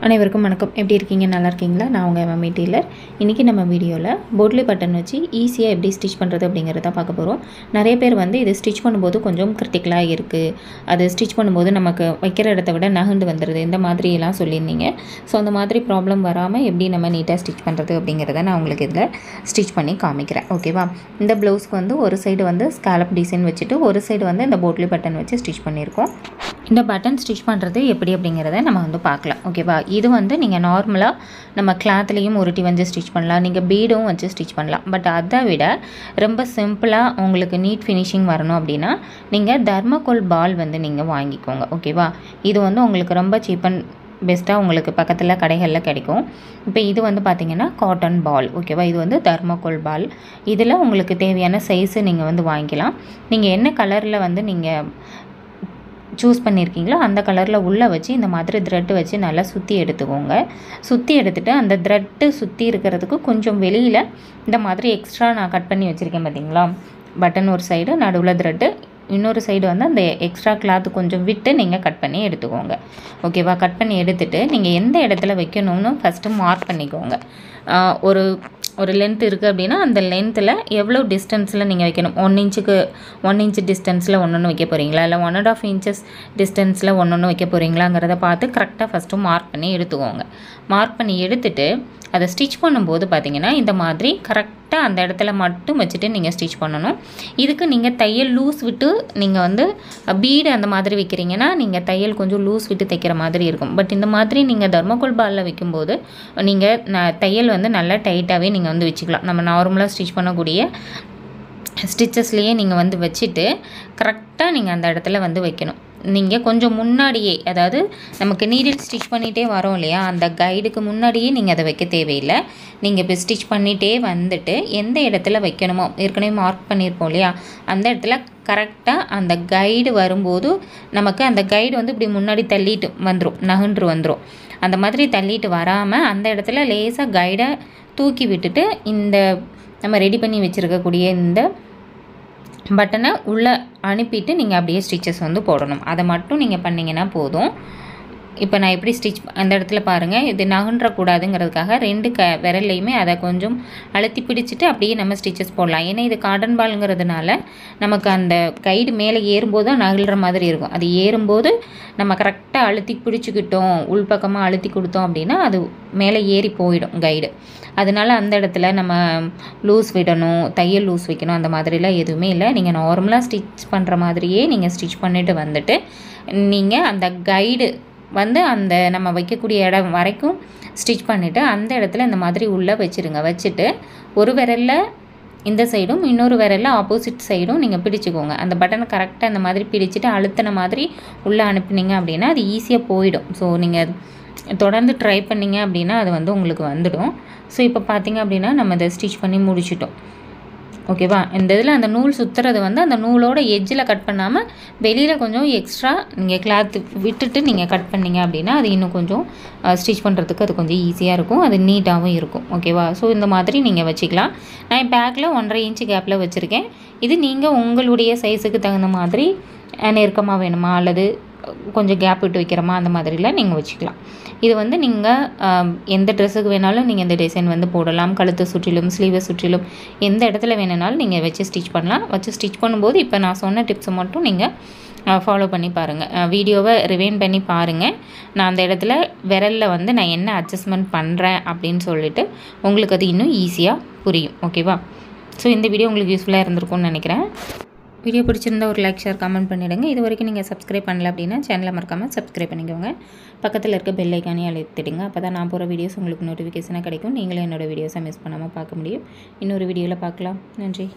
அனைவருக்கும் வணக்கம். எப்படி இருக்கீங்க? நல்லா இருக்கீங்களா? நான் உங்கள் எம்எம்ஏ டெய்லர். இன்றைக்கி நம்ம வீடியோவில் போட்லி பட்டன் வச்சு ஈஸியாக எப்படி ஸ்டிச் பண்ணுறது அப்படிங்கிறத பார்க்க போகிறோம். நிறைய பேர் இது ஸ்டிச் பண்ணும்போது கொஞ்சம் கிரிட்டிக்கலாக இருக்குது, அது ஸ்டிச் பண்ணும்போது நமக்கு வைக்கிற இடத்த விட நகண்டு வந்துடுது, இந்த மாதிரியெல்லாம் சொல்லியிருந்தீங்க. ஸோ அந்த மாதிரி ப்ராப்ளம் வராமல் எப்படி நம்ம நீட்டாக ஸ்டிச் பண்ணுறது அப்படிங்கிறத நான் உங்களுக்கு இதில் ஸ்டிச் பண்ணி காமிக்கிறேன். ஓகேவா? இந்த ப்ளவுஸ்க்கு ஒரு சைடு ஸ்காலப் டிசைன் வச்சுட்டு ஒரு சைடு இந்த போட்லி பட்டன் வச்சு ஸ்டிச் பண்ணியிருக்கோம். இந்த பட்டன் ஸ்டிச் பண்ணுறது எப்படி அப்படிங்கிறத நம்ம பார்க்கலாம். ஓகேவா? இது நீங்கள் நார்மலாக நம்ம கிளாத்லேயும் உருட்டி ஸ்டிச் பண்ணலாம், நீங்கள் பீடும் வச்சு ஸ்டிச் பண்ணலாம். பட் அதை விட ரொம்ப சிம்பிளாக உங்களுக்கு நீட் ஃபினிஷிங் வரணும் அப்படின்னா நீங்கள் தர்மகோல் பால் நீங்கள் வாங்கிக்கோங்க. ஓகேவா? இது உங்களுக்கு ரொம்ப சீப் அண்ட் பெஸ்ட்டாக உங்களுக்கு பக்கத்தில் கடைகளில் கிடைக்கும். இப்போ இது பார்த்திங்கன்னா காட்டன் பால். ஓகேவா? இது தர்மகோல் பால். இதில் உங்களுக்கு தேவையான சைஸு நீங்கள் வாங்கிக்கலாம். நீங்கள் என்ன கலரில் நீங்கள் சூஸ் பண்ணியிருக்கீங்களோ அந்த கலரில் உள்ளே வச்சு இந்த மாதிரி த்ரெட்டு வச்சு நல்லா சுற்றி எடுத்துக்கோங்க. சுற்றி எடுத்துகிட்டு அந்த த்ரெட்டு சுற்றி இருக்கிறதுக்கு கொஞ்சம் வெளியில் இந்த மாதிரி எக்ஸ்ட்ரா நான் கட் பண்ணி வச்சுருக்கேன். பார்த்திங்களா? பட்டன் ஒரு சைடு, நடுவில் த்ரெட்டு, இன்னொரு சைடு அந்த எக்ஸ்ட்ரா கிளாத்து கொஞ்சம் விட்டு நீங்கள் கட் பண்ணி எடுத்துக்கோங்க. ஓகேவா? கட் பண்ணி எடுத்துகிட்டு நீங்கள் எந்த இடத்துல வைக்கணும்னு ஃபஸ்ட்டு மார்க் பண்ணிக்கோங்க. ஒரு லென்த் இருக்குது அப்படின்னா அந்த லென்த்தில் எவ்வளோ டிஸ்டன்ஸில் நீங்கள் வைக்கணும். 1 இன்ச்சு டிஸ்டன்ஸில் ஒன்று வைக்க போகிறீங்களா, இல்லை 1.5 இன்ச்சஸ் டிஸ்டன்ஸில் ஒன்று வைக்க போகிறீங்களாங்கிறத பார்த்து கரெக்டாக ஃபஸ்ட்டு மார்க் பண்ணி எடுத்துக்கோங்க. மார்க் பண்ணி எடுத்துகிட்டு அதை ஸ்டிச் பண்ணும்போது பார்த்திங்கன்னா இந்த மாதிரி கரெக்டாக அந்த இடத்துல மட்டும் வச்சுட்டு நீங்கள் ஸ்டிச் பண்ணணும். இதுக்கு நீங்கள் தையல் லூஸ் விட்டு நீங்கள் பீடு அந்த மாதிரி வைக்கிறீங்கன்னா நீங்கள் தையல் கொஞ்சம் லூஸ் விட்டு தைக்கிற மாதிரி இருக்கும். பட் இந்த மாதிரி நீங்கள் தர்மகோல் பாலில் வைக்கும்போது நீங்கள் தையல் நல்லா டைட்டாகவே நீங்கள் வச்சுக்கலாம். நம்ம நார்மலாக ஸ்டிச் பண்ணக்கூடிய ஸ்டிச்சஸ்லேயே நீங்கள் வச்சுட்டு கரெக்டாக நீங்கள் அந்த இடத்துல வைக்கணும். நீங்கள் கொஞ்சம் முன்னாடியே, அதாவது நமக்கு நீடில் ஸ்டிச் பண்ணிகிட்டே வரோம் இல்லையா, அந்த கைடுக்கு முன்னாடியே நீங்கள் அதை வைக்க தேவையில்லை. நீங்கள் இப்போ ஸ்டிச் பண்ணிகிட்டே வந்துட்டு எந்த இடத்துல வைக்கணுமோ ஏற்கனவே மார்க் பண்ணியிருப்போம் இல்லையா, அந்த இடத்துல கரெக்டாக அந்த கைடு வரும்போது நமக்கு அந்த கைடு இப்படி முன்னாடி தள்ளிட்டு நகன்று வந்துடும். அந்த மாதிரி தள்ளிட்டு வராமல் அந்த இடத்துல லேசாக கைடை தூக்கி விட்டுட்டு இந்த நம்ம ரெடி பண்ணி வச்சுருக்கக்கூடிய இந்த பட்டனை உள்ளே அனுப்பிட்டு நீங்கள் அப்படியே ஸ்டிச்சஸ் போடணும். அதை மட்டும் நீங்கள் பண்ணிங்கன்னா போதும். இப்போ நான் எப்படி ஸ்டிச் அந்த இடத்துல பாருங்கள், இது நகன்றக்கூடாதுங்கிறதுக்காக 2 விரல்லையுமே அதை கொஞ்சம் அழுத்தி பிடிச்சிட்டு அப்படியே நம்ம ஸ்டிச்சஸ் போடலாம். ஏன்னா இது காட்டன் பாலுங்கிறதுனால நமக்கு அந்த கைடு மேலே ஏறும்போது தான் நகழ்கிற மாதிரி இருக்கும். அது ஏறும்போது நம்ம கரெக்டாக அழுத்தி பிடிச்சிக்கிட்டோம், உள்பக்கமாக அழுத்தி கொடுத்தோம் அப்படின்னா அது மேலே ஏறி போயிடும் கைடு. அதனால் அந்த இடத்துல நம்ம லூஸ் விடணும், தையல் லூஸ் வைக்கணும், அந்த மாதிரிலாம் எதுவுமே இல்லை. நீங்கள் நார்மலாக ஸ்டிச் பண்ணுற மாதிரியே நீங்கள் ஸ்டிச் பண்ணிவிட்டு வந்துட்டு நீங்கள் அந்த கைடு அந்த நம்ம வைக்கக்கூடிய இடம் வரைக்கும் ஸ்டிச் பண்ணிவிட்டு அந்த இடத்துல இந்த மாதிரி உள்ளே வச்சுருங்க. வச்சுட்டு ஒரு விரலில் இந்த சைடும் இன்னொரு விரலில் ஆப்போசிட் சைடும் நீங்கள் பிடிச்சிக்கோங்க. அந்த பட்டனை கரெக்டாக இந்த மாதிரி பிடிச்சிட்டு அழுத்தின மாதிரி உள்ளே அனுப்புனீங்க அப்படின்னா அது ஈஸியாக போயிடும். ஸோ நீங்கள் தொடர்ந்து ட்ரை பண்ணிங்க அப்படின்னா அது உங்களுக்கு வந்துடும். ஸோ இப்போ பார்த்திங்க அப்படின்னா நம்ம இதை ஸ்டிச் பண்ணி முடிச்சிட்டோம். ஓகேவா? இந்த இதில் அந்த நூல் சுற்றுறது அந்த நூலோட எட்ஜில் கட் பண்ணாமல் வெளியில் கொஞ்சம் எக்ஸ்ட்ரா நீங்கள் கிளாத் விட்டுட்டு நீங்கள் கட் பண்ணிங்க அப்படின்னா அது இன்னும் கொஞ்சம் ஸ்டிச் பண்ணுறதுக்கு அது கொஞ்சம் ஈஸியாக இருக்கும், அது நீட்டாகவும் இருக்கும். ஓகேவா? ஸோ இந்த மாதிரி நீங்கள் வச்சுக்கலாம். நான் பேக்கில் 1.5 இன்ச்சு கேப்பில் வச்சுருக்கேன். இது நீங்கள் உங்களுடைய சைஸுக்கு தகுந்த மாதிரி நெருக்கமாக வேணுமா அல்லது கொஞ்சம் கேப் விட்டு வைக்கிறோமா அந்த மாதிரிலாம் நீங்கள் வச்சுக்கலாம். இது நீங்கள் எந்த ட்ரெஸ்ஸுக்கு வேணாலும் நீங்கள் இந்த டிசைன் போடலாம். கழுத்து சுற்றிலும் ஸ்லீவை சுற்றிலும் எந்த இடத்துல வேணுனாலும் நீங்கள் வச்சு ஸ்டிச் பண்ணலாம். வச்சு ஸ்டிச் பண்ணும்போது இப்போ நான் சொன்ன டிப்ஸை மட்டும் நீங்கள் ஃபாலோ பண்ணி பாருங்கள். வீடியோவை ரிவைண்ட் பண்ணி பாருங்கள். நான் அந்த இடத்துல விரலில் நான் என்ன அட்ஜஸ்ட்மெண்ட் பண்ணுறேன் அப்படின்னு சொல்லிட்டு உங்களுக்கு அது இன்னும் ஈஸியாக புரியும். ஓகேவா? ஸோ இந்த வீடியோ உங்களுக்கு யூஸ்ஃபுல்லாக இருந்திருக்கும்னு நினைக்கிறேன். வீடியோ பிடிச்சிருந்தா ஒரு லைக், ஷேர், கமெண்ட் பண்ணிவிடுங்க. இது வரைக்கும் நீங்கள் சப்ஸ்கிரைப் பண்ணல அப்படின்னா சேனலை மறக்காமல் சப்ஸ்கிரைப் பண்ணிக்கோங்க. பக்கத்தில் இருக்க பெல் ஐக்கானே அழுத்திடுங்க. அப்போ தான் நான் போகிற வீடியோஸ் உங்களுக்கு நோட்டிஃபிகேஷனாக கிடைக்கும். நீங்களும் என்னோடய வீடியோஸை மிஸ் பண்ணாமல் பார்க்க முடியும். இன்னொரு வீடியோவில் பார்க்கலாம். நன்றி.